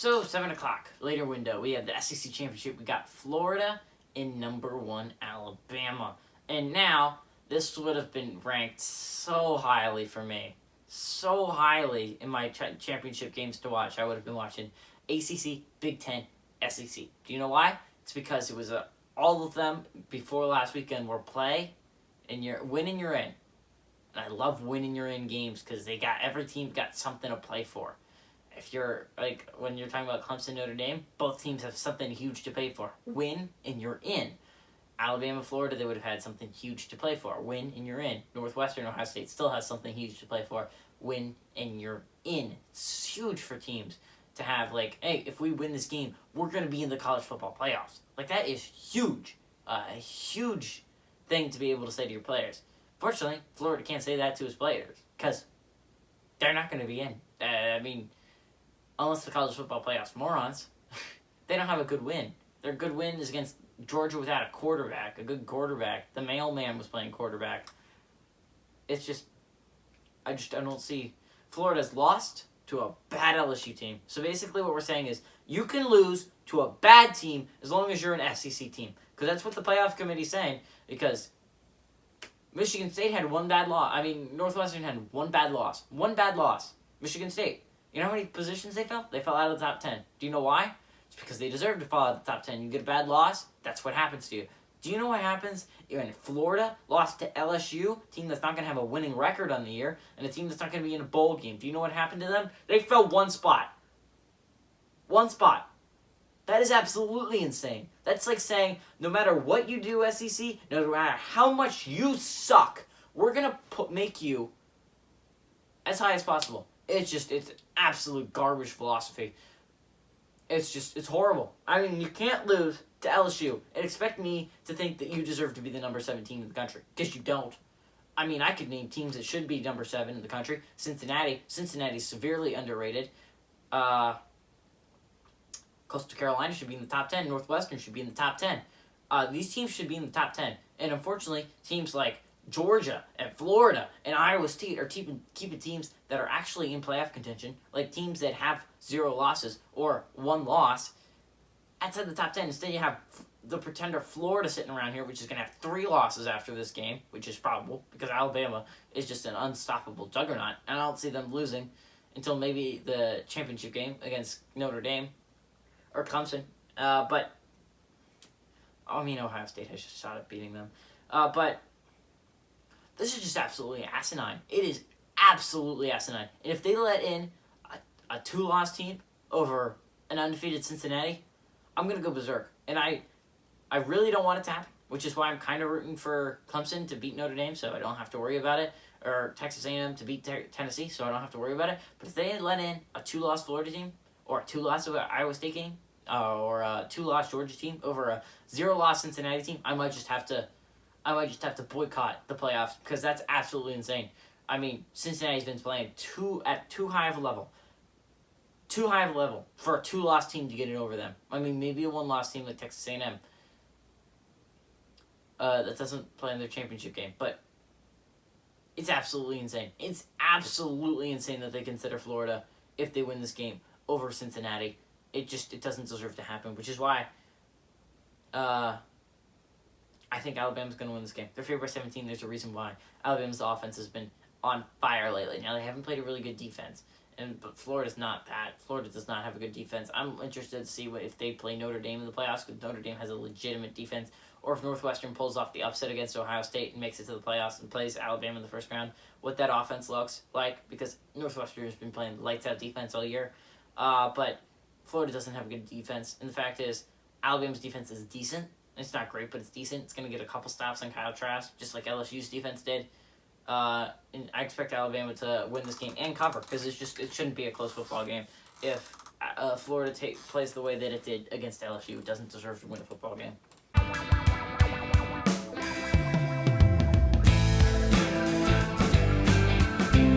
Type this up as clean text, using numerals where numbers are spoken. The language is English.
So, 7 o'clock, later window, we have the SEC Championship. We got Florida in number 1, Alabama. And now, this would have been ranked so highly for me. So highly in my championship games to watch. I would have been watching ACC, Big Ten, SEC. Do you know why? It's because it was all of them before last weekend were play, and you're winning, you're in. And I love winning, you're in games because every team got something to play for. If you're, like, when you're talking about Clemson, Notre Dame, both teams have something huge to play for. Win, and you're in. Alabama, Florida, they would have had something huge to play for. Win, and you're in. Northwestern, Ohio State still has something huge to play for. Win, and you're in. It's huge for teams to have, like, hey, if we win this game, we're going to be in the college football playoffs. Like, that is huge. A huge thing to be able to say to your players. Fortunately, Florida can't say that to his players because they're not going to be in. Unless the college football playoffs morons, they don't have a good win. Their good win is against Georgia without a quarterback, a good quarterback. The mailman was playing quarterback. It's just, I don't see. Florida's lost to a bad LSU team. So basically what we're saying is you can lose to a bad team as long as you're an SEC team. Because that's what the playoff committee's saying. Because Michigan State had one bad loss. Northwestern had one bad loss. One bad loss. Michigan State. You know how many positions they fell? They fell out of the top 10. Do you know why? It's because they deserve to fall out of the top 10. You get a bad loss, that's what happens to you. Do you know what happens when Florida lost to LSU, a team that's not going to have a winning record on the year, and a team that's not going to be in a bowl game? Do you know what happened to them? They fell one spot. One spot. That is absolutely insane. That's like saying, no matter what you do, SEC, no matter how much you suck, we're going to make you as high as possible. It's absolute garbage philosophy. It's horrible. You can't lose to LSU and expect me to think that you deserve to be the number 7 team in the country. Because you don't. I could name teams that should be number 7 in the country. Cincinnati's severely underrated. Coastal Carolina should be in the top 10. Northwestern should be in the top 10. These teams should be in the top 10. And unfortunately, teams like Georgia and Florida and Iowa State are keeping teams that are actually in playoff contention, like teams that have 0 losses or 1 loss, outside the top 10. Instead, you have the pretender Florida sitting around here, which is going to have 3 losses after this game, which is probable because Alabama is just an unstoppable juggernaut, and I don't see them losing until maybe the championship game against Notre Dame or Clemson. Ohio State has just shot at beating them. But this is just absolutely asinine. It is absolutely asinine. And if they let in a 2-loss team over an undefeated Cincinnati, I'm going to go berserk. And I really don't want it to happen, which is why I'm kind of rooting for Clemson to beat Notre Dame so I don't have to worry about it, or Texas A&M to beat Tennessee so I don't have to worry about it. But if they let in a 2-loss Florida team, or a 2-loss Iowa State game, or a 2-loss Georgia team over a 0-loss Cincinnati team, I might just have to boycott the playoffs because that's absolutely insane. Cincinnati's been playing at too high of a level. Too high of a level for a 2-loss team to get it over them. Maybe a 1-loss team like Texas A&M that doesn't play in their championship game. But it's absolutely insane. It's absolutely insane that they consider Florida, if they win this game, over Cincinnati. It doesn't deserve to happen, which is why I think Alabama's going to win this game. They're favored by 17. There's a reason why. Alabama's offense has been on fire lately. Now, they haven't played a really good defense, but Florida's not that. Florida does not have a good defense. I'm interested to see if they play Notre Dame in the playoffs, because Notre Dame has a legitimate defense, or if Northwestern pulls off the upset against Ohio State and makes it to the playoffs and plays Alabama in the first round, what that offense looks like, because Northwestern has been playing lights-out defense all year. But Florida doesn't have a good defense, and the fact is, Alabama's defense is decent. It's not great, but it's decent. It's going to get a couple stops on Kyle Trask, just like LSU's defense did. And I expect Alabama to win this game and cover, because it shouldn't be a close football game. If Florida plays the way that it did against LSU, it doesn't deserve to win a football game.